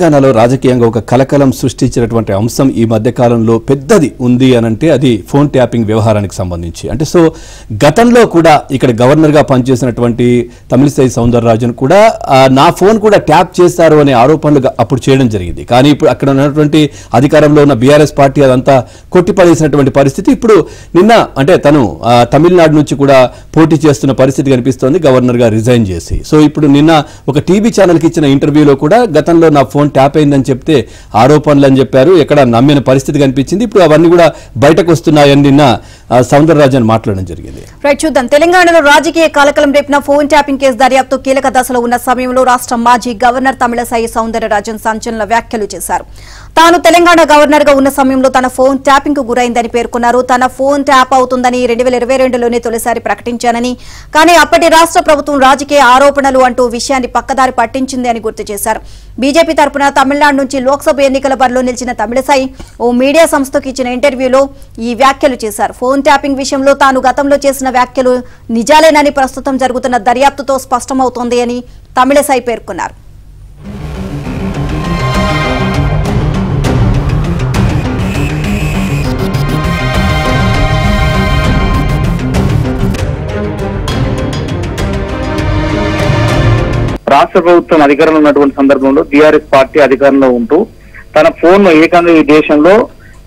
తెలంగాణలో రాజకీయంగా ఒక కలకలం సృష్టించినటువంటి అంశం ఈ మధ్య కాలంలో పెద్దది ఉంది అనంటే అది ఫోన్ ట్యాపింగ్ వ్యవహారానికి సంబంధించి. అంటే సో గతంలో కూడా ఇక్కడ గవర్నర్గా పనిచేసినటువంటి తమిళిసై సౌందరరాజన్ కూడా నా ఫోన్ కూడా ట్యాప్ చేశారు అనే ఆరోపణలు అప్పుడు చేయడం జరిగింది. కానీ ఇప్పుడు అక్కడ ఉన్నటువంటి అధికారంలో ఉన్న బీఆర్ఎస్ పార్టీ అదంతా కొట్టిపడేసినటువంటి పరిస్థితి. ఇప్పుడు నిన్న అంటే తను తమిళనాడు నుంచి కూడా పోటీ చేస్తున్న పరిస్థితి కనిపిస్తోంది గవర్నర్గా రిజైన్ చేసి. సో ఇప్పుడు నిన్న ఒక టీవీ ఛానల్కి ఇచ్చిన ఇంటర్వ్యూలో కూడా గతంలో నా ఫోన్ ట్యాప్ అయిందని చెప్తే ఆరోపణలు అని చెప్పారు. ఎక్కడ నమ్మిన పరిస్థితి కనిపించింది. ఇప్పుడు అవన్నీ కూడా బయటకు వస్తున్నాయని నిన్న సౌందరరాజన్ మాట్లాడడం జరిగింది. రైట్, చూద్దాం. తెలంగాణలో రాజకీయ కలకలం రేపిన ఫోన్ ట్యాపింగ్ కేసు దర్యాప్తు కీలక దశలో ఉన్న సమయంలో రాష్ట్ర మాజీ గవర్నర్ తమిళసై సౌందరరాజన్ సంచలన వ్యాఖ్యలు చేశారు. తాను తెలంగాణ గవర్నర్ గా ఉన్న సమయంలో తన ఫోన్ ట్యాపింగ్ కు గురైందని పేర్కొన్నారు. తన ఫోన్ ట్యాప్ అవుతుందని 2022లోనే తొలిసారి ప్రకటించానని, కానీ అప్పటి రాష్ట్ర ప్రభుత్వం రాజకీయ ఆరోపణలు అంటూ విషయాన్ని పక్కదారి పట్టించింది అని గుర్తు చేశారు. బీజేపీ తరపున తమిళనాడు నుంచి లోక్సభ ఎన్నికల బరిలో నిలిచిన తమిళసై ఓ మీడియా సంస్థకు ఇచ్చిన ఇంటర్వ్యూలో ఈ వ్యాఖ్యలు చేశారు. ఫోన్ ట్యాపింగ్ విషయంలో తాను గతంలో చేసిన వ్యాఖ్యలు నిజాలేనని ప్రస్తుతం జరుగుతున్న దర్యాప్తుతో స్పష్టమవుతోంది అని తమిళసై పేర్కొన్నారు. రాష్ట్ర ప్రభుత్వం అధికారంలో ఉన్నటువంటి సందర్భంలో బీఆర్ఎస్ పార్టీ అధికారంలో ఉంటూ తన ఫోన్ ఏకంగా ఈ దేశంలో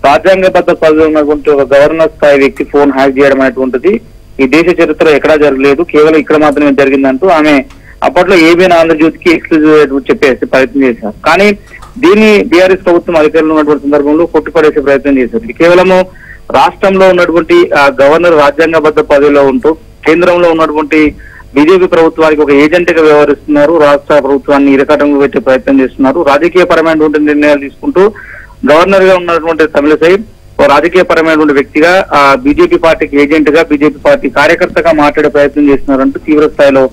రాజ్యాంగబద్ధ పదవిలో ఉన్నటువంటి ఒక గవర్నర్ స్థాయి వ్యక్తి ఫోన్ హ్యాక్ చేయడం అనేటువంటిది ఈ దేశ చరిత్రలో ఎక్కడా జరగలేదు, కేవలం ఇక్కడ మాత్రమే జరిగిందంటూ ఆమె అప్పట్లో ఏబిఎన్ ఆంధ్రజ్యోతికి ఎక్స్క్లూజివ్ చెప్పేసి ప్రయత్నం చేశారు. కానీ దీన్ని బీఆర్ఎస్ ప్రభుత్వం అధికారంలో ఉన్నటువంటి సందర్భంలో కొట్టిపడేసే ప్రయత్నం చేశారు. ఇది కేవలము రాష్ట్రంలో ఉన్నటువంటి గవర్నర్ రాజ్యాంగబద్ధ పదవిలో ఉంటూ కేంద్రంలో ఉన్నటువంటి బీజేపీ ప్రభుత్వానికి ఒక ఏజెంట్ గా వ్యవహరిస్తున్నారు. రాష్ట్ర ప్రభుత్వాన్ని ఇరకాటంలో పెట్టే ప్రయత్నం చేస్తున్నారు. రాజకీయ పరమైనటువంటి నిర్ణయాలు తీసుకుంటూ గవర్నర్ గా ఉన్నటువంటి తమిళసై రాజకీయ పరమైనటువంటి వ్యక్తిగా బీజేపీ పార్టీకి ఏజెంట్ గా, బీజేపీ పార్టీ కార్యకర్తగా మాట్లాడే ప్రయత్నం చేస్తున్నారంటూ తీవ్ర స్థాయిలో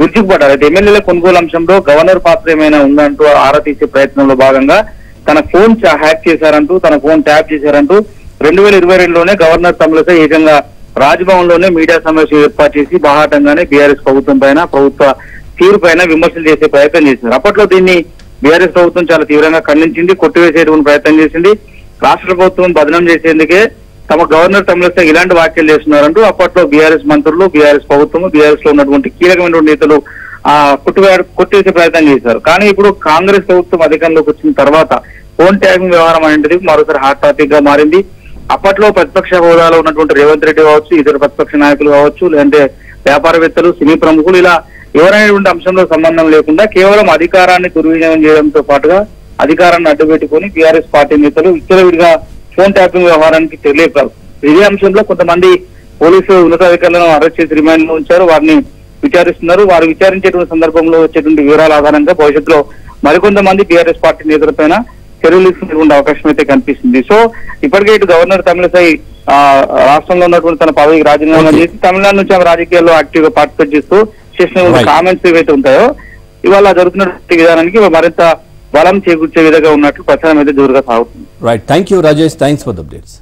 విరుచుకుపడ్డారు. అయితే ఎమ్మెల్యేల కొనుగోలు అంశంలో గవర్నర్ పాత్ర ఏమైనా ఉందంటూ ఆరా తీసే ప్రయత్నంలో భాగంగా తన ఫోన్ హ్యాక్ చేశారంటూ, తన ఫోన్ ట్యాప్ చేశారంటూ 2022లోనే గవర్నర్ తమిళసై ఏకంగా రాజ్భవన్ లోనే మీడియా సమావేశం ఏర్పాటు చేసి బాహాటంగానే బీఆర్ఎస్ ప్రభుత్వం పైన, ప్రభుత్వ తీరు పైన విమర్శలు చేసే ప్రయత్నం చేశారు. అప్పట్లో దీన్ని బీఆర్ఎస్ ప్రభుత్వం చాలా తీవ్రంగా ఖండించింది, కొట్టివేసేటువంటి ప్రయత్నం చేసింది. రాష్ట్ర ప్రభుత్వం బదనం చేసేందుకే తమ గవర్నర్ తమిళసై ఇలాంటి వ్యాఖ్యలు చేస్తున్నారంటూ అప్పట్లో బీఆర్ఎస్ మంత్రులు, బీఆర్ఎస్ ప్రభుత్వం, బీఆర్ఎస్ లో ఉన్నటువంటి కీలకమైనటువంటి నేతలు కొట్టివేసే ప్రయత్నం చేశారు. కానీ ఇప్పుడు కాంగ్రెస్ ప్రభుత్వం అధికారంలోకి వచ్చిన తర్వాత ఫోన్ ట్యాగింగ్ వ్యవహారం అనేది మరోసారి హాట్ టాపిక్ గా మారింది. అప్పట్లో ప్రతిపక్ష హోదాలో ఉన్నటువంటి రేవంత్ రెడ్డి కావచ్చు, ఇతర ప్రతిపక్ష నాయకులు కావచ్చు, లేదంటే వ్యాపారవేత్తలు, సినీ ప్రముఖులు, ఇలా ఎవరైనటువంటి అంశంలో సంబంధం లేకుండా కేవలం అధికారాన్ని దుర్వినియోగం చేయడంతో పాటుగా అధికారాన్ని అడ్డుపెట్టుకుని బీఆర్ఎస్ పార్టీ నేతలు విచ్చలవిడిగా ఫోన్ ట్యాపింగ్ వ్యవహారానికి తెలియపారు. ఇదే అంశంలో కొంతమంది పోలీసు ఉన్నతాధికారులను అరెస్ట్ చేసి రిమాండ్ లో ఉంచారు. వారిని విచారిస్తున్నారు. వారు విచారించేటువంటి సందర్భంలో వచ్చేటువంటి వివరాల ఆధారంగా భవిష్యత్తులో మరికొంతమంది బీఆర్ఎస్ పార్టీ నేతలపైన చర్యలు తీసుకునే అవకాశం అయితే కనిపిస్తుంది. సో ఇప్పటికే ఇటు గవర్నర్ తమిళసై రాష్ట్రంలో ఉన్నటువంటి తన పదవికి రాజీనామా చేసి తమిళనాడు నుంచి ఆమె రాజకీయాల్లో యాక్టివ్ గా పార్టిసిపేట్ చేస్తూ చేసిన కామెంట్స్ ఏవైతే ఉంటాయో ఇవాళ జరుగుతున్నటువంటి విధానానికి మరింత బలం చేకూర్చే విధంగా ఉన్నట్లు ప్రచారం అయితే జోరుగా సాగుతుంది. Right, thank you Rajesh, thanks for the updates.